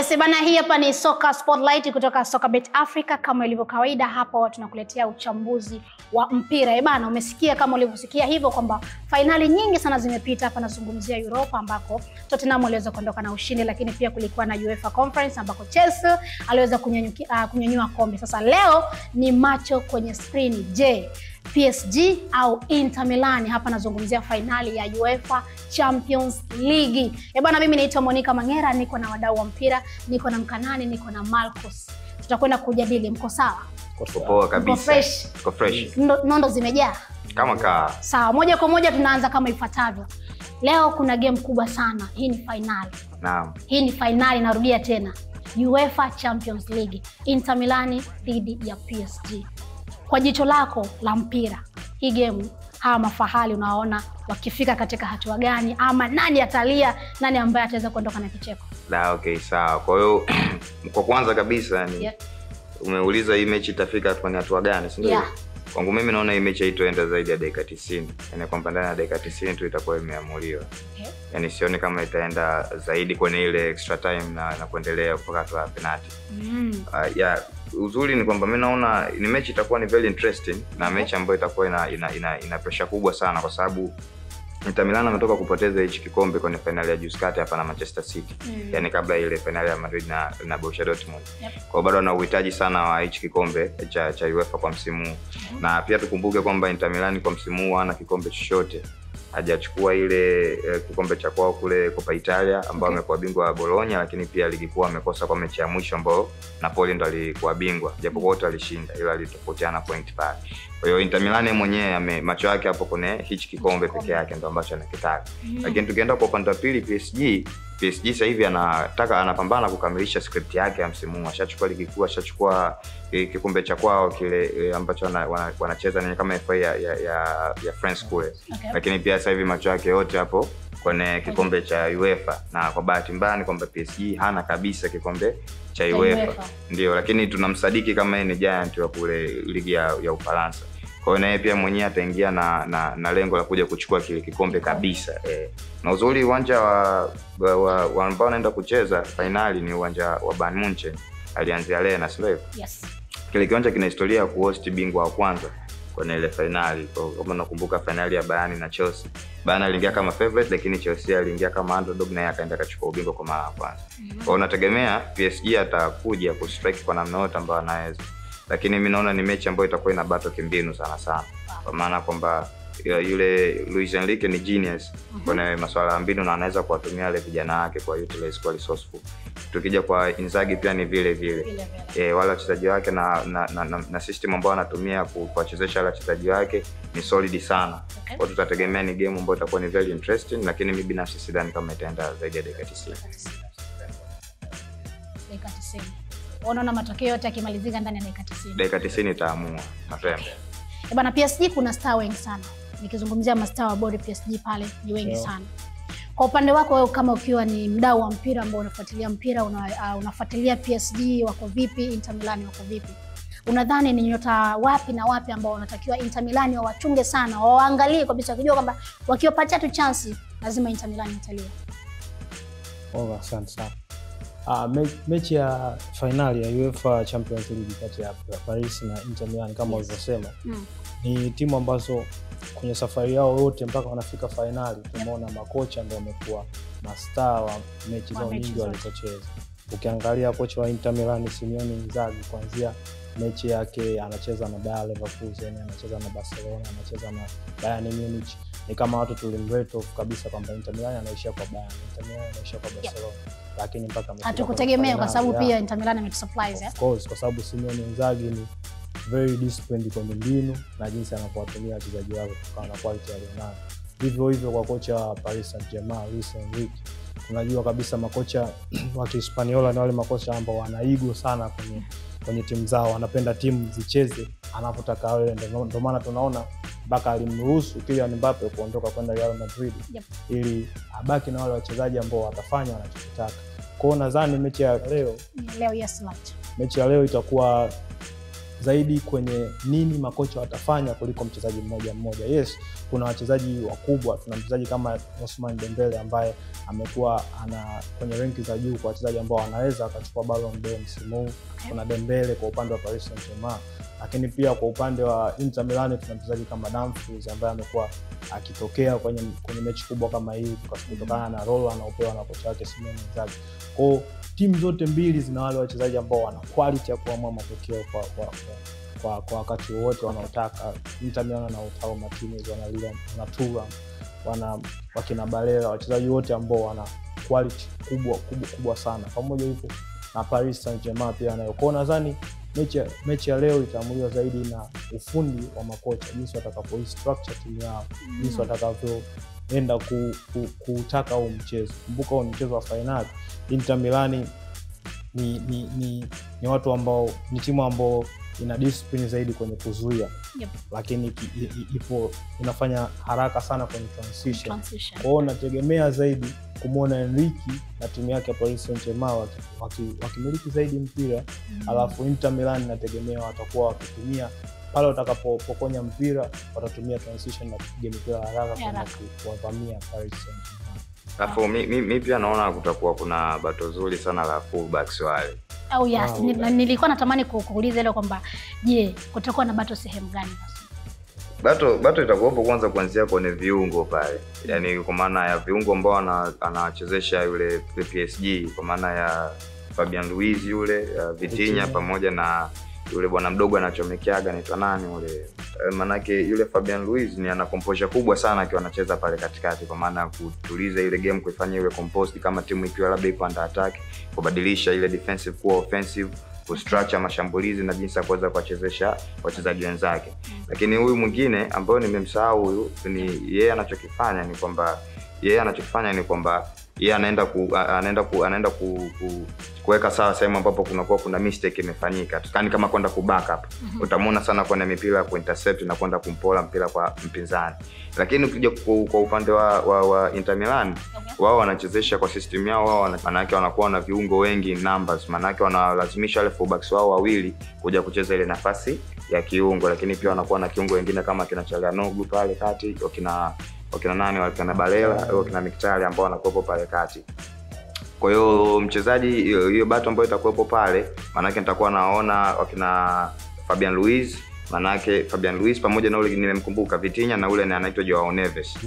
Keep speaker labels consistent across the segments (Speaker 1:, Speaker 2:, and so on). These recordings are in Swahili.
Speaker 1: Yes, bana, hii hapa ni Soka Spotlight kutoka Sokabet Africa. Kama ilivyo kawaida hapa tunakuletea uchambuzi wa mpira. Bana, umesikia kama ulivyosikia hivyo kwamba finali nyingi sana zimepita hapa, nazungumzia Europa ambako Tottenham aliweza kuondoka na ushindi, lakini pia kulikuwa na UEFA Conference ambako Chelsea aliweza kunyanyua kombe. Sasa leo ni macho kwenye screen. Je, PSG au Inter Milan? Hapa nazungumzia finali ya UEFA Champions League. Bana, mimi naitwa Monica Mangera, niko na wadau wa mpira, niko na Mkanani, niko na Marcus. Tutakwenda kujadili. Mko sawa?
Speaker 2: Poa kabisa.
Speaker 1: Mko fresh. Nondo zimejaa
Speaker 2: kama kaa.
Speaker 1: Sawa, moja kwa moja tunaanza kama ifuatavyo. Leo kuna game kubwa sana. Hii ni finali.
Speaker 2: Naam.
Speaker 1: Hii ni finali, narudia tena. UEFA Champions League. Inter Milan dhidi ya PSG. Kwa jicho lako la mpira, hii game hawa mafahali unaona wakifika katika hatua gani, ama nani atalia, nani ambaye ataweza kuondoka na kicheko?
Speaker 2: Okay, sawa. Kwa hiyo kwa kwanza kabisa ni umeuliza hii mechi itafika kwenye hatua gani, si ndio? Kwangu mimi naona hii mechi haitoenda zaidi ya dakika 90. Yaani kwamba ndani ya dakika 90 tu itakuwa imeamuliwa. Yaani sioni kama itaenda zaidi kwenye ile extra time na kuendelea mpaka hatua ya penalty. Uzuri ni kwamba mimi naona ni mechi itakuwa ni very interesting, na mechi ambayo itakuwa ina pressure kubwa sana, kwa sababu Inter Milan ametoka kupoteza hichi kikombe kwenye finali ya juzi kati hapa na Manchester City. Yaani kabla ile finali ya Madrid na Borussia Dortmund. Kwa bado ana uhitaji sana wa hichi kikombe cha UEFA kwa msimu huu. Na pia tukumbuke kwamba Inter Milan kwa msimu huu hana kikombe chochote. Hajachukua ile kikombe cha kwao kule Coppa Italia ambao amekuwa bingwa wa Bologna, lakini pia ligi kuu amekosa kwa mechi ya mwisho ambao Napoli ndo alikuwa bingwa, japo wote alishinda, ila alitofautiana point pale. Kwa hiyo Inter Milan mwenyewe macho yake hapo kwenye hichi kikombe peke yake ndo ambacho anakitaka. Lakini tukienda kwa upande wa pili, PSG sasa hivi anapambana kukamilisha script yake ya msimu huu. Ashachukua ligi kuu, ashachukua kikombe cha kwao kile ambacho wanacheza ni kama FA ya France kule. Lakini pia sasa hivi macho yake yote hapo kwenye kikombe cha UEFA, na kwa bahati mbaya ni kwamba PSG hana kabisa kikombe cha UEFA. Ndio, lakini tunamsadiki kama yeye ni giant wa kule ligi ya Ufaransa. Kwa hiyo naye pia mwenyewe ataingia na lengo la kuja kuchukua kile kikombe kabisa. Na uzuri uwanja wa ambao anaenda kucheza finali ni uwanja wa Bayern Munich, Allianz Arena, sio?
Speaker 1: Yes.
Speaker 2: Kile kiwanja kina historia ya kuhost bingwa wa kwanza kwenye ile finali. Kama nakumbuka finali ya Bayern na Chelsea, Bayern aliingia kama favorite, lakini Chelsea aliingia kama underdog na akaenda kachukua ubingwa kwa mara ya kwanza. Kwa hiyo nategemea PSG atakuja kustrike kwa namna yote ambayo anaweza. Lakini mimi naona ni mechi ambayo itakuwa ina battle kimbinu sana. Kwa maana kwamba yule Luis Enrique ni genius kwenye masuala ya mbinu, na anaweza kuwatumia wale vijana wake kwa utilize kwa resourceful. Tukija kwa Inzaghi pia ni vile. Wale wachezaji wake na system ambayo anatumia kuwachezesha wale wachezaji wake ni solid sana. Kwa hiyo tutategemea ni game ambayo itakuwa ni very interesting, lakini mimi binafsi sidhani kama itaenda zaidi ya dakika 90.
Speaker 1: Dakika 90. Unaona matokeo yote yakimalizika ndani ya dakika 90.
Speaker 2: Dakika 90 itaamua mapema.
Speaker 1: Bana, PSG kuna star wengi sana. Nikizungumzia mastaa wa bodi PSG pale ni wengi sana. Kwa upande wako wewe, kama ukiwa ni mdau wa mpira ambao unafuatilia mpira, unafuatilia PSG wako vipi, Inter Milan wako vipi? Unadhani ni nyota wapi na wapi ambao wanatakiwa Inter Milan wachunge sana, waangalie kabisa kujua kwamba wakiwapatia tu chance lazima Inter Milan italia?
Speaker 3: Asante sana. Mechi ya finali ya UEFA Champions League kati ya Paris na Inter Milan kama ulivyosema, ni timu ambazo kwenye safari yao yote mpaka wanafika finali tumeona makocha ndio wamekuwa mastaa wa mechi zao nyingi walizocheza. Ukiangalia kocha wa Inter Milan Simone Inzaghi, kuanzia mechi yake anacheza na Bayer Leverkusen, anacheza na Barcelona, anacheza na Bayern Munich, ni kama watu tulimrate off kabisa kwamba Inter Milan anaishia kwa Bayern, Inter Milan anaishia kwa Barcelona. Lakini mpaka
Speaker 1: hatukutegemea kwa sababu pia Inter Milan ametusurprise.
Speaker 3: Of course, kwa sababu Simone Inzaghi ni very disciplined kwenye mbinu na jinsi anapowatumia wachezaji wake kutokana na quality alionayo. Hivyo kwa kocha wa Paris Saint-Germain Luis Enrique, tunajua kabisa makocha wa Hispaniola ni wale makocha ambao wana ego sana kwenye timu zao, wanapenda timu zicheze anapotaka wao. Ndio maana tunaona mpaka alimruhusu Kylian Mbappe kuondoka kwenda Real Madrid ili abaki na wale wachezaji ambao watafanya wanachotaka. Kwa hiyo nadhani mechi ya leo
Speaker 1: yes,
Speaker 3: mechi ya leo itakuwa zaidi kwenye nini makocha watafanya kuliko mchezaji mmoja mmoja. Yes, kuna wachezaji wakubwa, tuna mchezaji kama Ousmane Dembele ambaye amekuwa kwenye ranki za juu kwa wachezaji ambao wanaweza akachukua Ballon d'Or msimu huu. Kuna Dembele kwa upande wa Paris Saint-Germain, lakini pia kwa upande wa Inter Milan tuna mchezaji kama Dumfries ambaye amekuwa akitokea kwenye mechi kubwa kama hii kutokana na role anaopewa na kocha wake Simone Inzaghi. Kwa timu zote mbili zina wale wachezaji ambao wana quality ya kuamua matokeo kwa wakati wote wanaotaka. Inter Milan na Lautaro Martinez, wana Thuram, wakina Barella, wachezaji wote ambao wana quality kubwa sana. Pamoja hivyo na Paris Saint-Germain pia nayo. Kwa nadhani mechi ya leo itaamuliwa zaidi na ufundi wa makocha, jinsi watakavyo structure timu yao, jinsi watakavyoenda kutaka huu mchezo. Kumbuka huu mchezo wa finali, Inter Milan ni watu ambao ni timu ambao ina discipline zaidi kwenye kuzuia.
Speaker 1: Yep.
Speaker 3: Lakini inafanya haraka sana kwenye transition. Kwa hiyo nategemea zaidi kumuona Enrique na timu yake ya Paris Saint-Germain wakimiliki zaidi mpira. Alafu Inter Milan nategemea watakuwa wakitumia pale watakapopokonya mpira, watatumia transition na kupiga mpira haraka kuwavamia Paris Saint-Germain.
Speaker 2: Alafu mimi pia naona kutakuwa kuna bato zuri sana la fullbacks wale.
Speaker 1: Oh yes, nilikuwa natamani kuuliza ile kwamba je, kutakuwa na bato sehemu gani basi?
Speaker 2: Bato itakuwepo kwanza kuanzia kwenye viungo pale. Yaani kwa maana ya viungo ambao anawachezesha yule PSG, kwa maana ya Fabian Ruiz yule, Vitinha pamoja na yule bwana mdogo anachomekeaga anaitwa nani yule. Manake yule Fabian Ruiz ni ana composure kubwa sana akiwa anacheza pale katikati, kwa maana kutuliza ile game, kuifanya ile composed kama timu ikiwa labda iko under attack, kubadilisha ile defensive kuwa offensive, kustructure mashambulizi na jinsi ya kuweza kuwachezesha wachezaji wenzake. Lakini huyu mwingine ambaye nimemsahau huyu, ni yeye anachokifanya ni kwamba yeye anaenda kuweka sawa sehemu ambapo kuna mistake imefanyika. Tukani kama kwenda kubackup. Utamuona sana kwenye mipira ku intercept na kwenda kumpola mpira kwa mpinzani. Lakini ukija kwa upande wa Inter Milan, wao wanachezesha kwa system yao, wao maana yake wanakuwa na viungo wengi numbers, maana yake wanalazimisha wale fullbacks wao wawili kuja kucheza ile nafasi ya kiungo, lakini pia wanakuwa na kiungo wengine kama kina Çalhanoğlu pale kati, wakina nani wakina Barella au wakina Mkhitaryan ambao wanakuwepo pale kati. Kwa hiyo mchezaji hiyo bato ambayo itakuwepo pale, maana yake nitakuwa naona wakina Fabian Ruiz, maana yake Fabian Ruiz pamoja na ule nimemkumbuka Vitinha na ule anaitwa Joao Neves.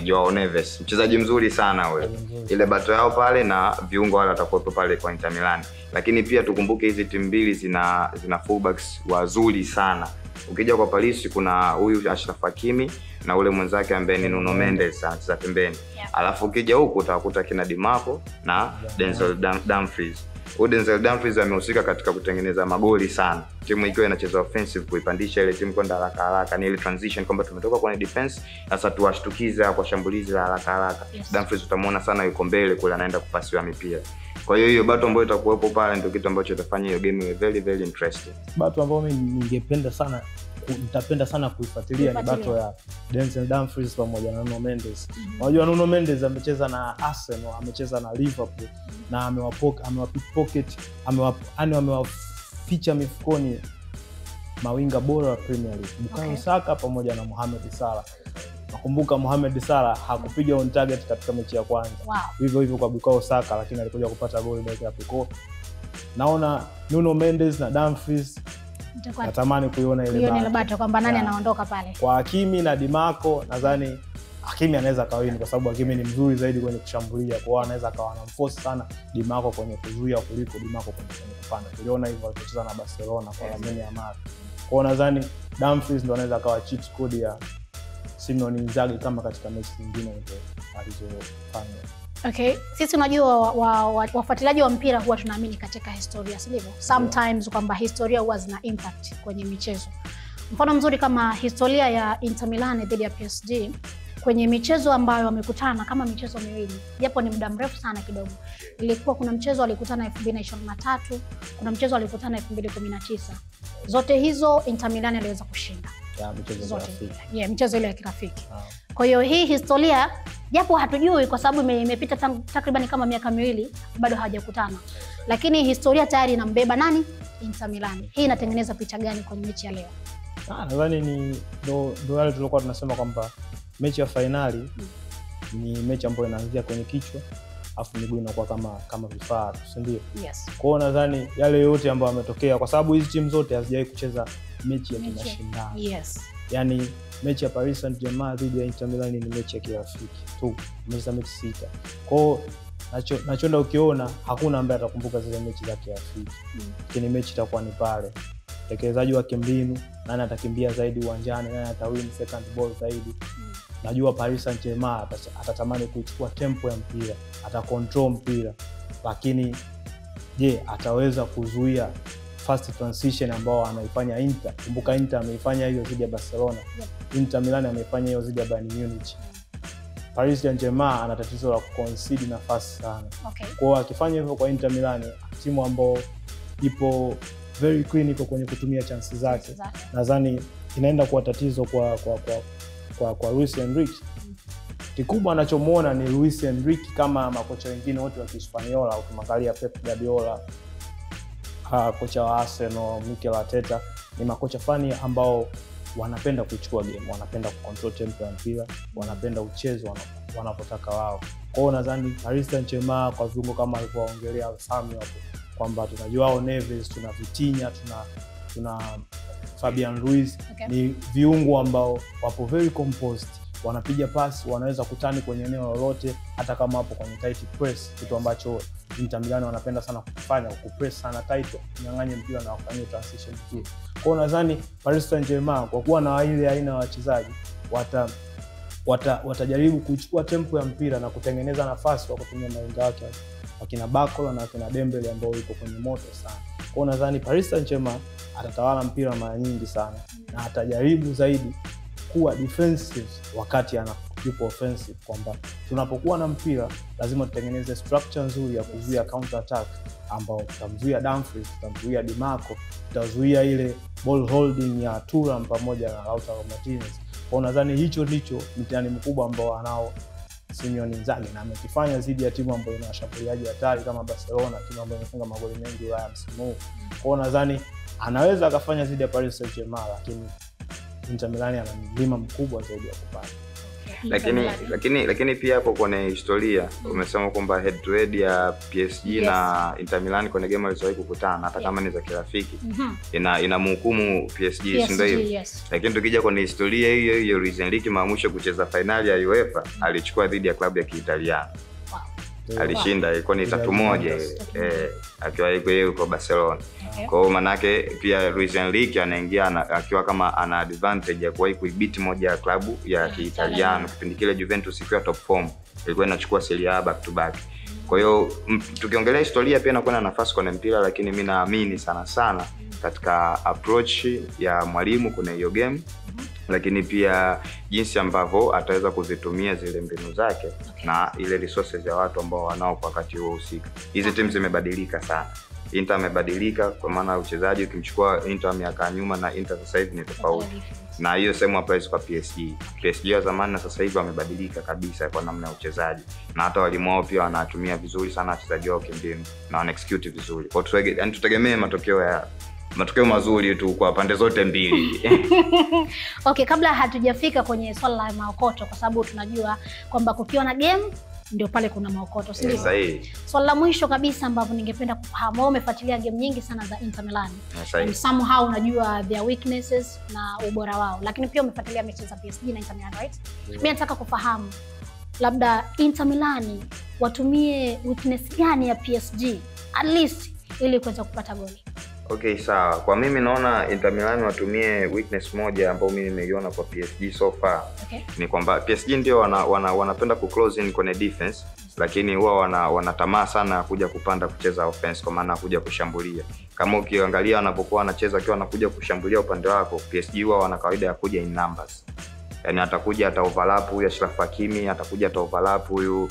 Speaker 2: Joao Neves, mchezaji mzuri sana ule. Ile bato yao pale na viungo wale watakuwepo pale kwa Inter Milan. Lakini pia tukumbuke hizi timu mbili zina fullbacks wazuri sana. Ukija kwa Paris kuna huyu Achraf Hakimi na ule mwenzake ambaye ni Nuno Mendes anacheza pembeni. Alafu ukija huku utakuta kina Di Marco na Denzel Dumfries. Denzel Dumfries amehusika katika kutengeneza magoli sana. Timu ikiwa inacheza offensive, kuipandisha ile timu kwenda haraka ni ile transition kwamba tumetoka kwenye defense sasa tuwashtukiza kwa shambulizi la haraka. Dumfries utamuona sana yuko mbele kule anaenda kupasiwa mipira. Kwa hiyo bato ambayo itakuwepo pale ndio kitu ambacho kitafanya hiyo game iwe very very interesting.
Speaker 3: Bato ambayo mimi nitapenda sana kuifuatilia ni bato ya Denzel Dumfries pamoja na Nuno Mendes. Unajua Nuno Mendes amecheza na Arsenal, amecheza na Liverpool na amewapickpocket, amewaficha mifukoni mawinga bora wa Premier League, Bukayo Saka pamoja na Mohamed Salah. Nakumbuka Mohamed Salah hakupiga on target katika mechi ya kwanza. Hivyo kwa Bukayo Saka, lakini alikuja kupata goli dakika ya pekee. Naona Nuno Mendes na Dumfries natamani kuiona ile
Speaker 1: bato kwamba nani anaondoka pale.
Speaker 3: Kwa Hakimi na Di Marco nadhani Hakimi anaweza kawini kwa sababu Hakimi ni mzuri zaidi kwenye kushambulia. Kwa hiyo anaweza kawa na force sana Di Marco kwenye kuzuia kuliko Di Marco kwenye kupanda. Tuliona hivyo alipocheza na Barcelona kwa Lamine Yamal. Kwa hiyo nadhani Dumfries ndo anaweza kawa cheat code ya Simone Inzaghi kama katika mechi nyingine alizofanya.
Speaker 1: Okay, sisi unajua wafuatiliaji wa mpira huwa tunaamini katika historia, sivyo? Sometimes kwamba historia huwa zina impact kwenye michezo. Mfano mzuri kama historia ya Inter Milan dhidi ya PSG kwenye michezo ambayo wamekutana kama michezo miwili, japo ni muda mrefu sana kidogo. Ilikuwa kuna mchezo walikutana 2023, kuna mchezo walikutana 2019. Zote hizo Inter Milan aliweza kushinda.
Speaker 3: ya michezo ya kirafiki.
Speaker 1: Yeah, michezo ile ya kirafiki. Kwa hiyo hii historia japo hatujui kwa sababu imepita takriban kama miaka 2 bado hawajakutana. Lakini historia tayari inambeba nani? Inter Milan. Hii inatengeneza picha gani kwenye mechi ya leo?
Speaker 3: Nadhani ni ndo yale tulikuwa tunasema kwamba mechi ya finali ni mechi ambayo inaanzia kwenye kichwa afu miguu inakuwa kama vifaa, si ndio?
Speaker 1: Yes.
Speaker 3: Kwa hiyo nadhani yale yote ambayo yametokea kwa sababu hizi timu zote hazijawahi kucheza mechi ya kimashindano.
Speaker 1: Yes.
Speaker 3: Yaani mechi ya Paris Saint-Germain dhidi ya Inter Milan ni mechi ya kirafiki tu, mechi 6. Kwa hiyo nachoenda ukiona hakuna ambaye atakumbuka zile mechi za kirafiki. Lakini mechi itakuwa ni pale tekelezaji wa kimbinu, nani atakimbia zaidi uwanjani, nani atawin second ball zaidi. Najua Paris Saint-Germain atatamani kuchukua tempo ya mpira, atakontrol mpira, lakini je, ataweza kuzuia fast transition ambao anaifanya Inter? Kumbuka Inter ameifanya hiyo dhidi ya Barcelona. Inter Milan ameifanya hiyo dhidi ya Bayern Munich. Paris Saint-Germain ana tatizo la kuconcede nafasi sana. Kwa hiyo akifanya hivyo kwa Inter Milan, timu ambao ipo very clinical kwenye kutumia chances zake, nadhani inaenda kuwa tatizo kwa Luis Enrique. Kikubwa anachomuona ni Luis Enrique kama makocha wengine wote wa Hispaniola. Ukimwangalia Pep Guardiola, kocha wa Arsenal, Mikel Arteta, ni makocha fani ambao wanapenda kuchukua game, wanapenda kucontrol tempo ya mpira, wanapenda uchezo wanapotaka wao. Kwa hiyo nadhani Paris Saint-Germain kwa viungo kama alivyoongelea Sami hapo kwamba tunajua Joao Neves, tuna Vitinha, tuna Fabian Ruiz, ni viungo ambao wapo very composed, wanapiga pasi, wanaweza kutani kwenye eneo lolote hata kama hapo kwenye tight press, kitu ambacho Inter Milan wanapenda sana kufanya, kupress sana tight, kunyang'anya mpira na kufanya transition nzuri. Kwa hiyo nadhani Paris Saint-Germain kwa kuwa na ile aina ya wachezaji watajaribu kuchukua tempo ya mpira na kutengeneza nafasi kwa kutumia maeneo yake wakina Barcola na wakina Dembele ambao yuko kwenye moto sana. Kwa hiyo nadhani Paris Saint-Germain atatawala mpira mara nyingi sana na atajaribu zaidi kuwa defensive wakati yupo offensive, kwamba tunapokuwa na mpira lazima tutengeneze structure nzuri ya kuzuia counter attack ambao tutamzuia Dumfries, tutamzuia Di Marco, tutazuia ile ball holding ya Thuram pamoja na Lautaro Martinez. Kwa nadhani hicho ndicho mtihani mkubwa ambao anao Simone Inzaghi, na amekifanya dhidi ya timu ambayo ina washambuliaji hatari kama Barcelona, timu ambayo imefunga magoli mengi Ulaya msimu huu. Kwa nadhani anaweza akafanya dhidi ya Paris Saint-Germain, lakini Inter Milan ana mlima mkubwa zaidi ya kupanda.
Speaker 2: Lakini pia hapo kwenye historia umesema kwamba head to head ya PSG na Inter Milan kwenye game walizowahi kukutana hata kama ni za kirafiki inamhukumu PSG, ndio hiyo. Lakini tukija kwenye historia hiyo Luis Enrique mwisho kucheza finali ya UEFA alichukua dhidi ya klabu ya Kiitaliano. Alishinda, ilikuwa ni 3-1 akiwa yeye kwa Barcelona. Kwa hiyo manake pia Luis Enrique anaingia akiwa kama ana advantage ya kuwahi kuibiti moja ya klabu ya Kiitaliano. Kipindi kile Juventus ikiwa top form ilikuwa inachukua Serie A back to back. Kwa hiyo tukiongelea historia pia inakuwa na nafasi kwenye mpira, lakini mimi naamini sana katika approach ya mwalimu kwenye hiyo game, lakini pia jinsi ambavyo ataweza kuzitumia zile mbinu zake na ile resources ya watu ambao wanao kwa wakati huo husika. Hizi timu zimebadilika sana. Inter amebadilika kwa maana uchezaji, ukimchukua Inter miaka nyuma na Inter sasa hivi ni tofauti. Na hiyo same applies kwa PSG. PSG wa zamani na sasa hivi wamebadilika kabisa kwa namna ya uchezaji. Na hata walimu wao pia wanatumia vizuri sana wachezaji wao kimbinu na wana execute vizuri. Kwa hiyo tutegemee matokeo mazuri tu kwa pande zote mbili.
Speaker 1: Okay, kabla hatujafika kwenye swala la maokoto, kwa sababu tunajua kwamba kukiwa na game ndio pale kuna maokoto, si ndio?
Speaker 2: Sahihi.
Speaker 1: Swala la mwisho kabisa ambapo ningependa kufahamu, umefuatilia game nyingi sana za Inter Milan. Somehow unajua their weaknesses na ubora wao, lakini pia umefuatilia mechi za PSG na Inter Milan, right? Mimi nataka kufahamu labda Inter Milan watumie weakness gani ya PSG at least ili kuweza kupata goli.
Speaker 2: Okay, sawa. Kwa mimi naona Inter Milan watumie weakness moja ambayo mimi nimeiona kwa PSG so far. Ni kwamba PSG ndio wanapenda ku close in kwenye defense, lakini huwa wanatamaa sana kuja kupanda kucheza offense, kwa maana kuja kushambulia. Kama ukiangalia wanapokuwa wanacheza akiwa wanakuja kushambulia upande wako, PSG huwa wana kawaida ya kuja in numbers. Yani atakuja ata overlap huyu Ashraf Hakimi, atakuja ata overlap huyu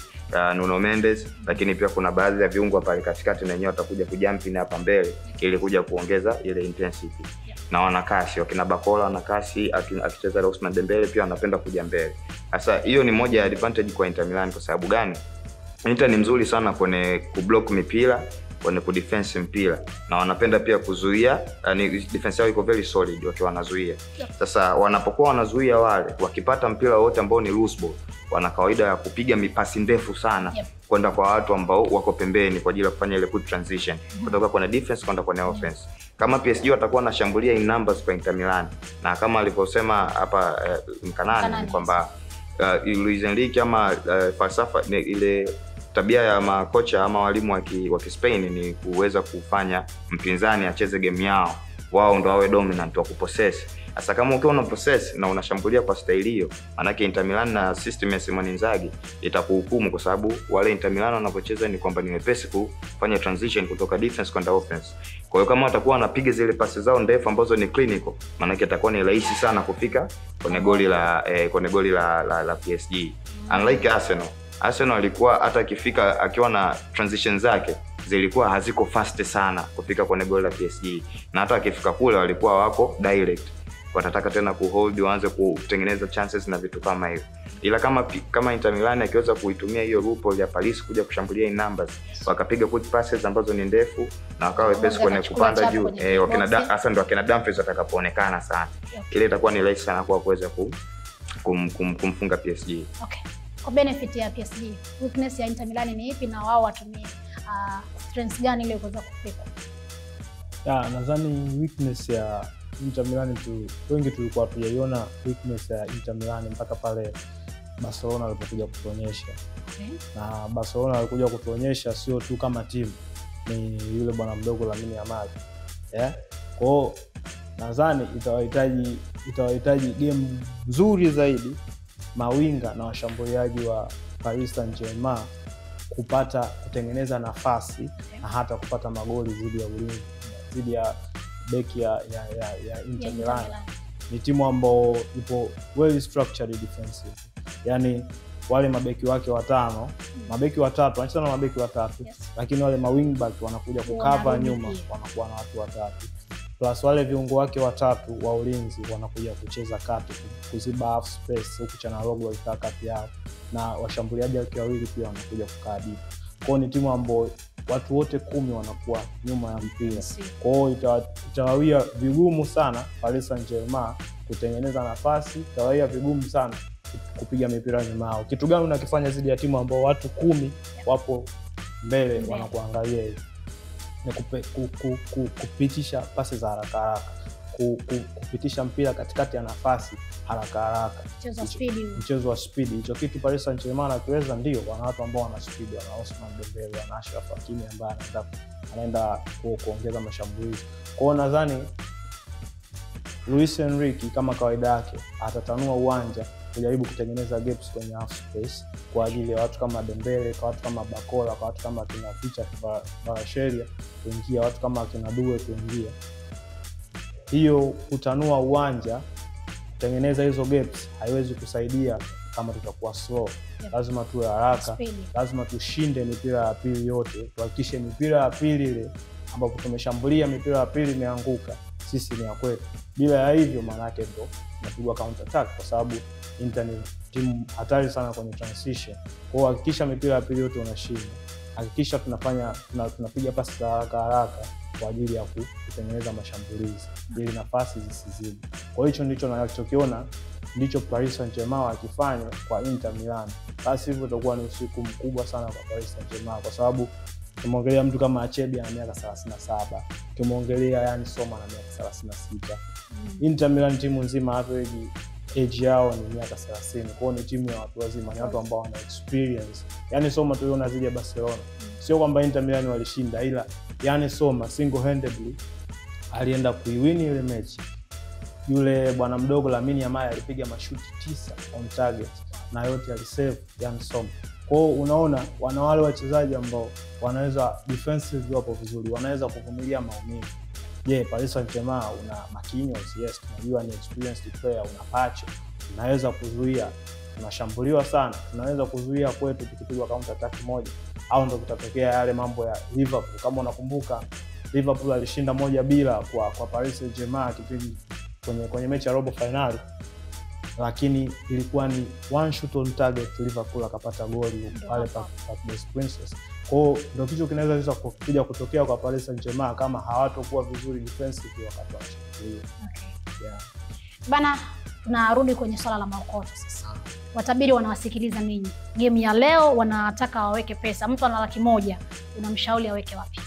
Speaker 2: Nuno Mendes, lakini pia kuna baadhi ya viungo pale katikati na wenyewe atakuja kujump in hapa mbele ili kuja kuongeza ile intensity. Na wana kasi, wakina Bakola wana kasi, akicheza Ousmane Dembele pia anapenda kuja mbele. Sasa hiyo ni moja ya advantage kwa Inter Milan. Kwa sababu gani? Inter ni mzuri sana kwenye kublock mipira, kwenye kudefense mpira, na wanapenda pia kuzuia, yani defense yao iko very solid wakiwa wanazuia. Sasa wanapokuwa wanazuia wale, wakipata mpira wote ambao ni loose ball, wana kawaida ya kupiga mipasi ndefu sana kwenda kwa watu ambao wako pembeni kwa ajili ya kufanya ile quick transition kutoka kwenye defense kwenda kwenye offense. Kama PSG watakuwa wanashambulia in numbers kwa Inter Milan, na kama alivyosema hapa Mkanani kwamba Luis Enrique ama falsafa ile tabia ya makocha ama walimu wa Spain ni kuweza kufanya mpinzani acheze game yao, wao ndo wawe dominant wa kupossess. Sasa kama ukiwa una possess na unashambulia kwa style hiyo, maana yake Inter Milan na system ya Simone Inzaghi itakuhukumu, kwa sababu wale Inter Milan wanapocheza ni kwamba ni wepesi kufanya transition kutoka defense kwenda offense. Kwa hiyo kama watakuwa wanapiga zile pasi zao ndefu ambazo ni clinical, maana yake itakuwa ni rahisi sana kufika kwenye goli la PSG. Unlike Arsenal alikuwa hata akifika akiwa na transition zake zilikuwa haziko fast sana kufika kwenye goli la PSG, na hata akifika kule walikuwa wako direct, watataka tena kuhold, waanze kutengeneza chances na vitu kama hivyo. Ila kama Inter Milan akiweza kuitumia hiyo loophole ya Paris kuja kushambulia in numbers, wakapiga quick passes ambazo ni ndefu na wakawa wepesi kwenye kupanda juu, hasa ndo akina Dumfries watakapoonekana sana, kile itakuwa ni rahisi sana kwa kuweza kumfunga PSG.
Speaker 1: Okay. Kwa benefit ya PSG, weakness ya Inter Milan ni ipi na wao watumie strengths gani ili kuweza kufika?
Speaker 3: Nadhani weakness ya Inter Milan wengi tulikuwa tunaiona weakness ya Inter Milan mpaka pale Barcelona alipokuja kutuonyesha. Na Barcelona alikuja kutuonyesha sio tu kama timu, ni yule bwana mdogo Lamine Yamal. Kwa hiyo nadhani itawahitaji game nzuri zaidi mawinga na washambuliaji wa Paris Saint-Germain kutengeneza nafasi na hata kupata magoli dhidi ya beki ya Inter Milan. Ni timu ambao ipo well structured defensive. Yani wale mabeki wake watano, mabeki watatu, wanacheza na mabeki watatu, lakini wale mawing back wanakuja kukava nyuma, wanakuwa na watu watatu. Plus wale viungo wake watatu wa ulinzi wanakuja kucheza kati, kuziba half space huku Chanaloglu wakikaa kati yao, na washambuliaji wake wawili pia wanakuja kukaa deep. Kwa ni timu ambayo watu wote 10 wanakuwa nyuma ya mpira. Kwa hiyo itawawia vigumu sana Paris Saint-Germain kutengeneza nafasi, itawawia vigumu sana kupiga mipira nyuma yao. Kitu gani unakifanya zidi ya timu ambao watu 10 wapo mbele wanakuangalia hivi? Ni kupitisha pasi za haraka, kupitisha mpira katikati ya nafasi haraka. Mchezo wa speed. Hicho kitu Paris Saint-Germain akiweza, ndio wana watu ambao wana speed, wana Ousmane Dembele, wana Ashraf Hakimi ambaye anaenda kuongeza mashambulizi. Kwa hiyo nadhani Luis Enrique kama kawaida yake atatanua uwanja kujaribu kutengeneza gaps kwenye half space kwa ajili ya watu kama Dembele, kwa watu kama Bakola, kwa watu kama kina Ficha Kvaratskhelia kuingia, watu kama kina Doué kuingia. Hiyo kutanua uwanja, kutengeneza hizo gaps haiwezi kusaidia kama tutakuwa slow. Lazima tuwe haraka, lazima tushinde mipira ya pili yote, tuhakikishe mipira ya pili ile ambapo tumeshambulia mipira ya pili imeanguka, sisi ni ya kwetu. Bila ya hivyo maana yake ndo tunapigwa counter attack, kwa sababu Inter ni timu hatari sana kwenye transition. Kwa hiyo hakikisha mipira ya pili yote unashinda. Hakikisha tunapiga pasi za haraka kwa ajili ya kutengeneza mashambulizi ili nafasi zisizidi. Kwa hiyo hicho ndicho ninachokiona ndicho Paris Saint-Germain wakifanya kwa Inter Milan. Basi hivyo itakuwa ni usiku mkubwa sana kwa Paris Saint-Germain, kwa sababu ukimwongelea mtu kama Achebi ana miaka 37, ukimwongelea yani Soma na miaka 36. Inter Milan timu nzima average age yao ni miaka 30. Kwa hiyo ni timu ya watu wazima, ni watu ambao wana experience. Yani Soma tuliona zile Barcelona. Sio kwamba Inter Milan walishinda, ila yani Soma single handedly alienda kuiwini ile mechi. Yule bwana mdogo Lamine Yamal alipiga mashuti 9 on target na yote alisave yani Soma. Kwa hiyo unaona wana wale wachezaji ambao wanaweza defensive wapo vizuri, wanaweza kuvumilia maumivu. Paris Saint-Germain una Marquinhos, yes, tunajua ni experienced player, una Pacho, tunaweza kuzuia, tunashambuliwa sana, tunaweza kuzuia kwetu tukipigwa counter attack moja, au ndo kutatokea yale mambo ya Liverpool. Kama unakumbuka Liverpool alishinda 1-0 kwa Paris Saint-Germain kipindi kwenye mechi ya robo finali, lakini ilikuwa ni one shot on target, Liverpool akapata goli pale pa Best Princess. Kwa hiyo ndio kitu kinaweza kuja kutokea kwa Paris Saint-Germain kama hawatakuwa vizuri defensive wakati wa shambulizi.
Speaker 1: Okay. Yeah. Bana, tunarudi kwenye swala la maokoto sasa. Watabiri wanawasikiliza ninyi. Game ya leo wanataka waweke pesa. Mtu ana 100,000, unamshauri aweke wapi?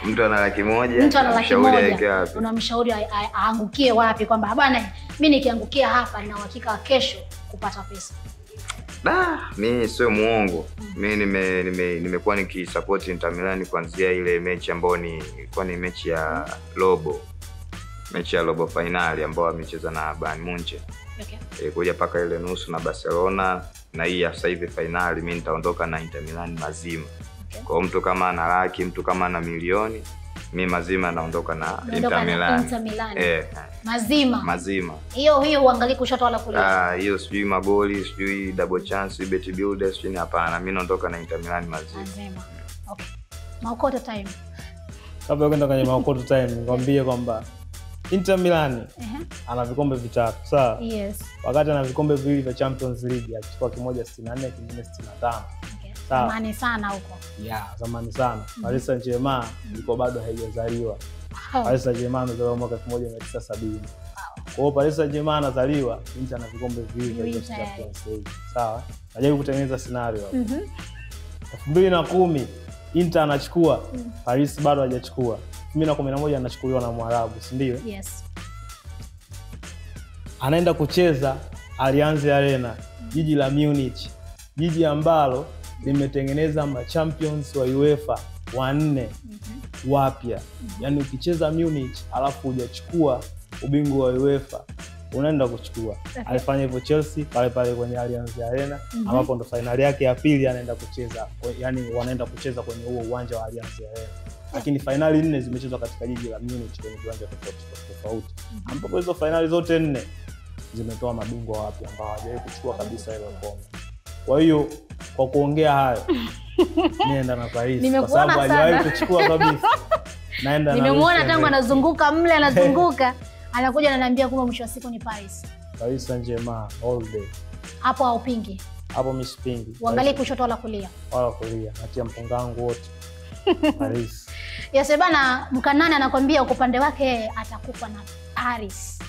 Speaker 2: Mtu ana 100,000,
Speaker 1: mtu ana 100,000, unamshauri aangukie wapi, kwamba bwana mimi nikiangukia hapa nina uhakika kesho kupata pesa?
Speaker 2: Mimi sio muongo. Mimi nimekuwa nikisupport Inter Milan kuanzia ile mechi ambayo ilikuwa ni mechi ya robo finali ambayo amecheza na Bayern Munich. Okay. Kuja paka ile nusu na Barcelona, na hii sasa hivi finali mimi nitaondoka na Inter Milan mazima. Okay. Kwa mtu kama ana laki, mtu kama ana milioni, mimi mazima naondoka na Inter Milan. Mazima. Hiyo uangalie kushoto wala kulia. Hiyo sijui magoli, sijui double chance, bet builder, sijui hapana. Mimi naondoka na Inter Milan mazima.
Speaker 1: Okay. Maokoto time.
Speaker 3: Kabla kwenda kwenye maokoto time, nikwambie kwamba Inter Milan ana vikombe 3, sawa?
Speaker 1: Yes.
Speaker 3: Wakati ana vikombe 2 vya Champions League, akichukua kimoja 64, kingine 65.
Speaker 1: Okay. Zamani sana huko.
Speaker 3: Yeah, zamani sana. Paris Saint-Germain ilikuwa bado haijazaliwa. Paris Saint-Germain alizaliwa mwaka 1970. Kwa hiyo Paris Saint-Germain anazaliwa, Inter ana vikombe 2 vya Champions League. Sawa? Najaribu kutengeneza scenario hapo. 2010 Inter anachukua, Paris bado hajachukua. 2011 anachukuliwa na Mwarabu, si ndio?
Speaker 1: Yes.
Speaker 3: Anaenda kucheza Allianz Arena, jiji la Munich, jiji ambalo limetengeneza machampions wa UEFA 4 wapya. Yaani ukicheza Munich alafu hujachukua ubingwa wa UEFA, unaenda kuchukua. Alifanya hivyo Chelsea pale kwenye Allianz Arena, ambapo ndo finali yake ya pili anaenda kucheza. Yaani wanaenda kucheza kwenye huo uwanja wa Allianz Arena. Lakini finali 4 zimechezwa katika jiji la Munich kwenye viwanja tofauti. Ambapo hizo finali zote 4 zimetoa mabingwa wapya ambao hawajawahi kuchukua kabisa ile kombe. Kwa hiyo kwa kuongea hayo, nienda na Paris kwa sababu hajawahi kuchukua kabisa. Naenda na
Speaker 1: nimemuona tangu anazunguka anakuja ananiambia kwamba mwisho wa siku ni Paris
Speaker 3: Saint-Germain all day.
Speaker 1: Hapo haupingi?
Speaker 3: Hapo mimi sipingi.
Speaker 1: Uangalie kushoto wala kulia?
Speaker 3: Wala kulia. Natia mpunga wangu wote Paris.
Speaker 1: Yes bana, Mkanani anakuambia upande wake atakufa na Paris.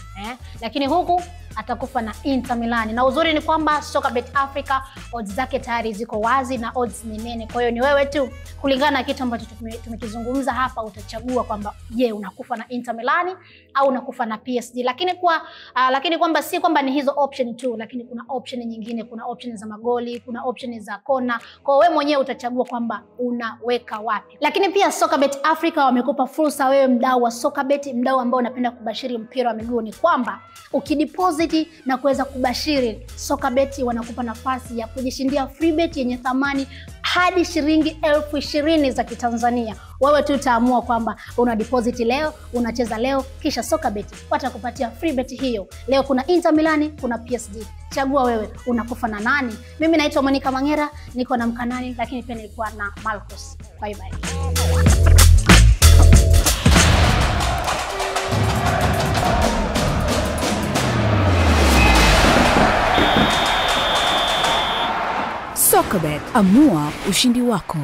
Speaker 1: Lakini huku atakufa na Inter Milan. Na uzuri ni kwamba Sokabet Africa odds zake tayari ziko wazi na odds ni nene. Kwa hiyo ni wewe tu kulingana na kitu ambacho tumekizungumza hapa utachagua kwamba je, unakufa na Inter Milan au unakufa na PSG. Lakini kwamba si kwamba ni hizo option tu, lakini kuna option nyingine, kuna option za magoli, kuna option za kona. Kwa wewe mwenyewe utachagua kwamba unaweka wapi. Lakini pia Sokabet Africa wamekupa fursa wewe mdau wa Sokabet, mdau ambao unapenda kubashiri mpira wa miguu, ni kwamba ukideposit na kuweza kubashiri, Sokabet wanakupa nafasi ya kujishindia free bet yenye thamani hadi shilingi 20,000 za Kitanzania. Wewe tu utaamua kwamba una deposit leo, unacheza leo, kisha Sokabet watakupatia free bet hiyo. Leo kuna Inter Milan, kuna PSG. Chagua wewe unakufa na nani. Mimi naitwa Monica Mangera, niko na Mkanani, lakini pia nilikuwa na Marcus. Bye bye.
Speaker 4: Sokabet, amua ushindi wako.